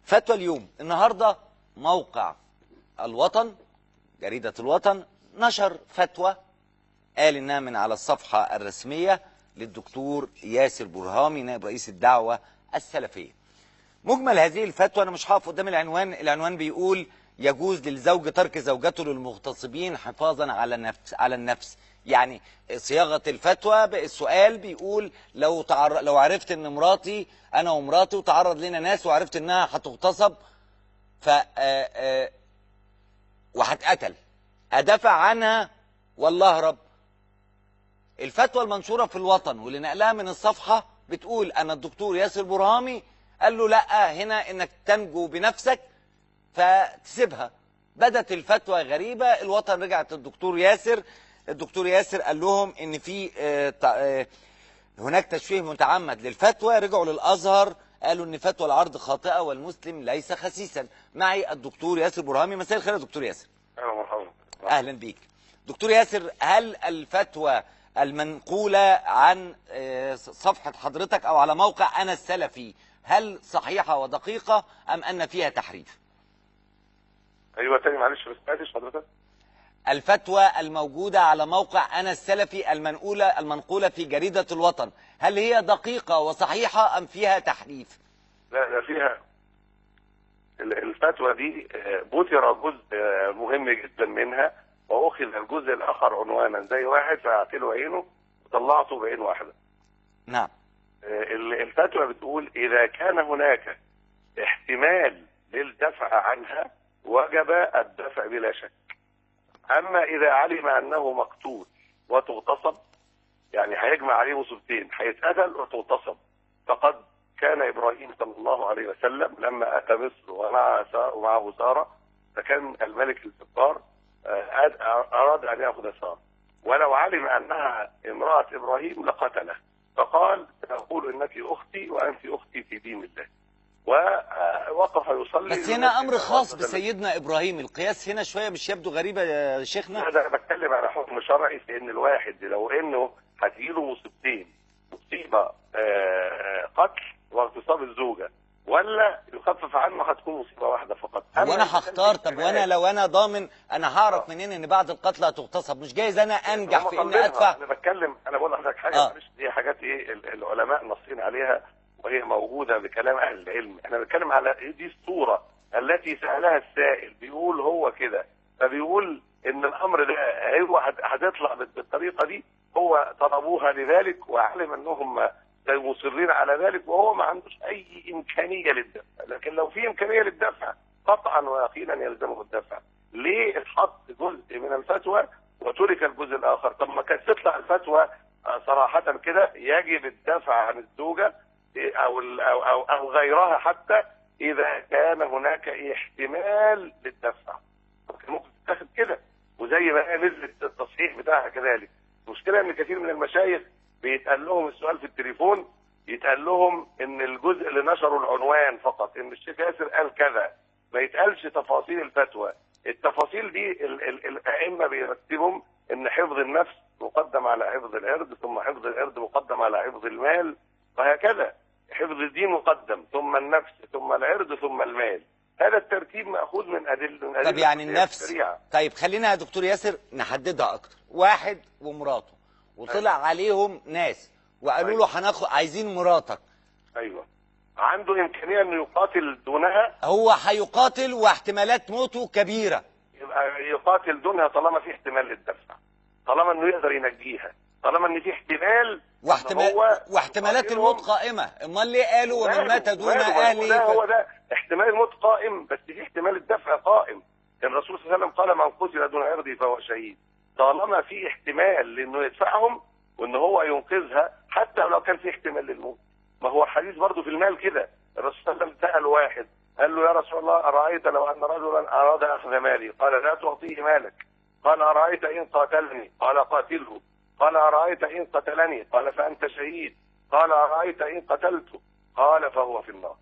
فتوى اليوم النهارده موقع الوطن، جريدة الوطن، نشر فتوى قال انها من على الصفحة الرسمية للدكتور ياسر برهامي نائب رئيس الدعوة السلفية. مجمل هذه الفتوى انا مش هقف قدام العنوان بيقول يجوز للزوج ترك زوجته للمغتصبين حفاظا على النفس. يعني صياغة الفتوى السؤال بيقول لو عرفت ان مراتي انا ومراتي وتعرض لنا ناس وعرفت انها هتغتصب وهتقتل ادافع عنها والله رب. الفتوى المنشورة في الوطن واللي نقلها من الصفحة بتقول ان الدكتور ياسر برهامي قال له لا، هنا انك تنجو بنفسك فتسيبها. بدت الفتوى غريبة. الوطن رجعت الدكتور ياسر قال لهم ان في هناك تشويه متعمد للفتوى. رجعوا للازهر قالوا ان فتوى العرض خاطئة والمسلم ليس خسيسا. معي الدكتور ياسر برهامي. مساء الخير يا دكتور ياسر. اهلا ومرحبا. اهلا بيك دكتور ياسر. هل الفتوى المنقولة عن صفحة حضرتك او على موقع انا السلفي هل صحيحة ودقيقة ام ان فيها تحريف؟ ايوه تاني معلش ما سمعتش حضرتك. الفتوى الموجودة على موقع انا السلفي المنقولة في جريدة الوطن هل هي دقيقة وصحيحة ام فيها تحريف؟ لا ده فيها. الفتوى دي بتر جزء مهم جدا منها واخذ الجزء الاخر عنوانا زي واحد فقعت له عينه وطلعته بعين واحده. نعم. الفتوى بتقول اذا كان هناك احتمال للدفع عنها وجب الدفع بلا شك. اما اذا علم انه مقتول وتغتصب يعني هيجمع عليه مصيبتين، هيتقتل وتغتصب. فقد كان ابراهيم صلى الله عليه وسلم لما اتى مصر ومعه ساره فكان الملك الجبار اراد ان ياخذ ساره ولو علم انها امراه ابراهيم لقتله فقال ساقول انك اختي وانت اختي في دين الله ووقف يصلي. بس هنا امر خاص بسيدنا ابراهيم. القياس هنا شويه مش يبدو غريبه يا شيخنا؟ لا ده انا بتكلم على حكم شرعي في ان الواحد لو انه هتجيله مصيبتين، مصيبه قتل واغتصاب الزوجه ولا يخفف عنه هتكون مصيبه واحده فقط. هو انا هختار. طب وانا لو انا ضامن انا هعرف منين ان بعد القتل هتغتصب؟ مش جايز انا انجح في اني ادفع؟ انا بقول لحضرتك حاجه معلش دي حاجات ايه العلماء نصين عليها وهي موجوده بكلام اهل العلم. احنا بنتكلم على دي الصوره التي سالها السائل بيقول هو كده، فبيقول ان الامر ده هو هتطلع بالطريقه دي. هو طلبوها لذلك وعلم انهم مصرين على ذلك وهو ما عندوش اي امكانيه للدفع، لكن لو في امكانيه للدفع قطعا ويقينا يلزمه الدفع. ليه اتحط جزء من الفتوى وترك الجزء الاخر؟ طب ما كانت تطلع الفتوى صراحه كده يجب الدفع عن الزوجه او غيرها حتى اذا كان هناك احتمال للدفع. ممكن تتاخد كده وزي ما هي نزلت التصحيح بتاعها كذلك. المشكله ان كثير من المشايخ بيتقال لهم السؤال في التليفون، يتقال لهم ان الجزء اللي نشروا العنوان فقط ان الشيخ ياسر قال كذا، ما يتقالش تفاصيل الفتوى. التفاصيل دي الائمه بيرتبهم ان حفظ النفس مقدم على حفظ العرض، ثم حفظ العرض مقدم على حفظ المال، وهكذا. حفظ الدين مقدم ثم النفس ثم العرض ثم المال. هذا الترتيب مأخوذ من أدلة. طب يعني النفس طيب خلينا يا دكتور ياسر نحددها اكتر. واحد ومراته وطلع عليهم ناس وقالوا له عايزين مراتك. ايوه عنده امكانيه انه يقاتل دونها. هو هيقاتل واحتمالات موته كبيره. يبقى يقاتل دونها طالما في احتمال للدفع، طالما انه يقدر ينجيها، طالما ان في احتمال واحتمالات الموت قائمه. امال ليه قالوا ومن مات دون اهله؟ هو ده احتمال الموت قائم بس في احتمال الدفع قائم. الرسول صلى الله عليه وسلم قال من قتل دون عرضه فهو شهيد. طالما في احتمال لانه يدفعهم وان هو ينقذها حتى لو كان في احتمال للموت. ما هو الحديث برضه في المال كده. الرسول صلى الله عليه وسلم سأل واحد قال له يا رسول الله أرأيت لو أن رجلا أراد أخذ مالي؟ قال لا تعطيه مالك. قال أرأيت إن قاتلني؟ قال قاتله. قال أرأيت إن قتلني؟ قال فأنت شهيد. قال أرأيت إن قتلته؟ قال فهو في النار.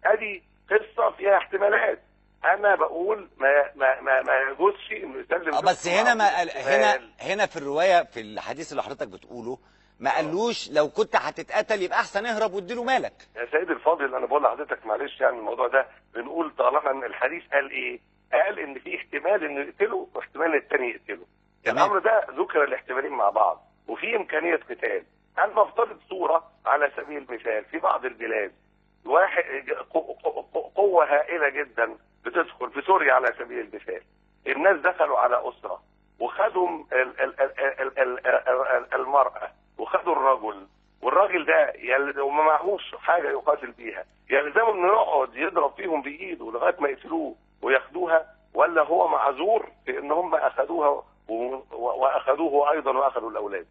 هذه قصة فيها احتمالات. أنا بقول ما يجوزش إنه يسلم. بس هنا في الرواية في الحديث اللي حضرتك بتقوله ما قالوش لو كنت هتتقتل يبقى احسن اهرب واديله مالك. يا سيدي الفاضل انا بقول لحضرتك معلش يعني الموضوع ده بنقول طالما ان الحديث قال ايه؟ قال ان في احتمال انه يقتله واحتمال الثاني يقتله. الامر ده ذكر الاحتمالين مع بعض وفي امكانيه قتال. انا بفترض صوره على سبيل المثال في بعض البلاد واحد قوه هائله جدا بتدخل في سوريا على سبيل المثال. الناس دخلوا على اسره وخدوا المراه وخدوا الرجل، والراجل ده وما معهوش حاجه يقاتل بيها، يلزمه انه يقعد يضرب فيهم بايده لغايه ما يقتلوه وياخدوها، ولا هو معذور في ان هم اخذوها واخذوه ايضا واخذوا الاولاد؟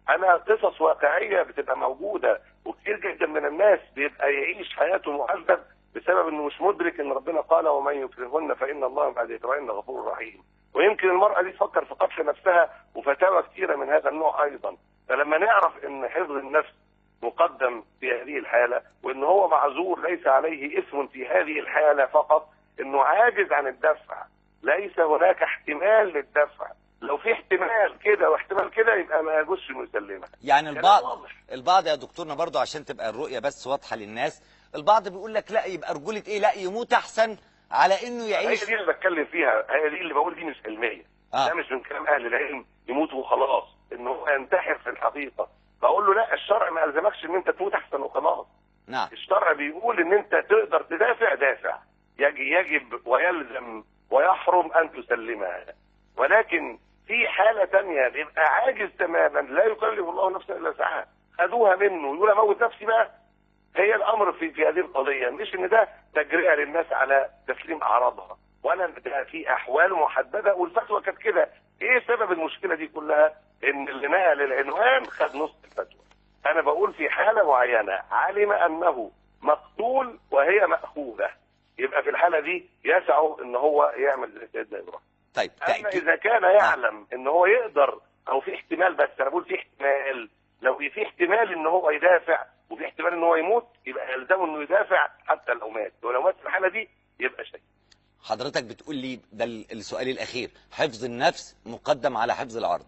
انا قصص واقعيه بتبقى موجوده وكتير جدا من الناس بيبقى يعيش حياته معذب بسبب انه مش مدرك ان ربنا قال ومن يكرهن فان الله بعد اكراهن غفور رحيم. ويمكن المراه دي تفكر في قتل نفسها وفتاوى كثيره من هذا النوع ايضا. فلما نعرف ان حفظ النفس مقدم في هذه الحاله وان هو معذور ليس عليه اثم في هذه الحاله فقط انه عاجز عن الدفع، ليس هناك احتمال للدفع. لو في احتمال كده واحتمال كده يبقى ما يجوزش انه يسلمها. يعني البعض يا دكتورنا برضو عشان تبقى الرؤيه بس واضحه للناس، البعض بيقول لك لا يبقى رجوله ايه، لا يموت احسن على انه يعيش. هي دي اللي بتكلم فيها، هي دي اللي بقول دي مش علميه. ده مش من كلام اهل العلم يموت وخلاص انه هو ينتحر في الحقيقه. بقول له لا، الشرع ما الزمكش ان انت تموت احسن وخلاص. نعم. الشرع بيقول ان انت تقدر تدافع، دافع. يجب ويلزم ويحرم ان تسلمها. ولكن في حاله ثانيه بيبقى عاجز تماما، لا يكلف الله نفسا الا وسعها، خدوها منه يقول اموت نفسي بقى. هي الامر في هذه القضيه مش ان ده تجرئه للناس على تسليم اعراضها، ولا ده في احوال محدده والفتوى كانت كده. ايه سبب المشكله دي كلها؟ ان اللي نقل العنوان خد نص الفتوى. انا بقول في حاله معينه علم انه مقتول وهي ماخوذه، يبقى في الحاله دي يسعه ان هو يعمل زي سيدنا ابراهيم. طيب اما اذا كان يعلم ان هو يقدر او في احتمال، بس انا بقول في احتمال، لو في احتمال ان هو يدافع وفي احتمال ان هو يموت يبقى يلزمه انه يدافع حتى لو مات، ولو مات في الحاله دي يبقى شيء. حضرتك بتقول لي ده السؤال الاخير، حفظ النفس مقدم على حفظ العرض.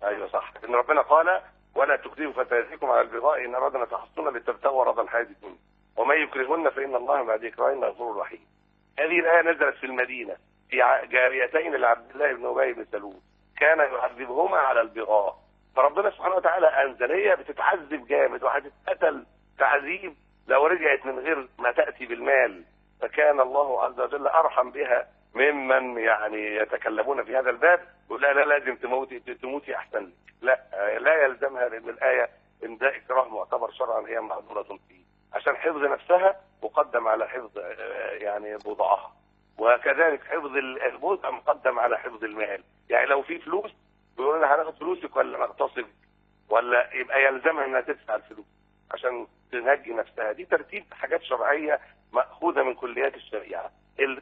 ايوه صح، ان ربنا قال ولا تكرهوا فتياتكم على البغاء ان ارادنا تحصنا لتبتغوا عرض الحياه الدنيا ومن يكرهن فان الله بعد اكراههن غفور رحيم. هذه الايه نزلت في المدينه في جاريتين لعبد الله بن ابي بن سلول كان يعذبهما على البغاء، فربنا سبحانه وتعالى انزل هي بتتعذب جامد وهتتقتل تعذيب لو رجعت من غير ما تاتي بالمال، فكان الله عز وجل ارحم بها ممن يعني يتكلمون في هذا الباب يقول لا لازم تموتي احسن لك. لا يلزمها، لان الايه ان ده اكراه معتبر شرعا هي معذوره فيه، عشان حفظ نفسها مقدم على حفظ يعني بضعها، وكذلك حفظ البضع مقدم على حفظ المال. يعني لو في فلوس بيقولوا لها هناخد فلوسك ولا نغتصب، ولا يبقى يلزمها انها تدفع الفلوس عشان تنجي نفسها. دي ترتيب حاجات شرعيه ماخوذه من كليات الشريعه.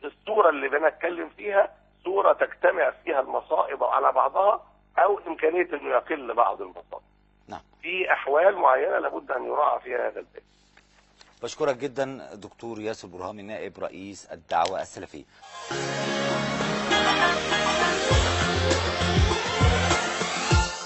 الصوره اللي بنتكلم فيها صوره تجتمع فيها المصائب على بعضها او امكانيه انه يقل بعض المصائب. نعم. في احوال معينه لابد ان يراعى فيها هذا الباب. بشكرك جدا دكتور ياسر برهامي نائب رئيس الدعوه السلفيه.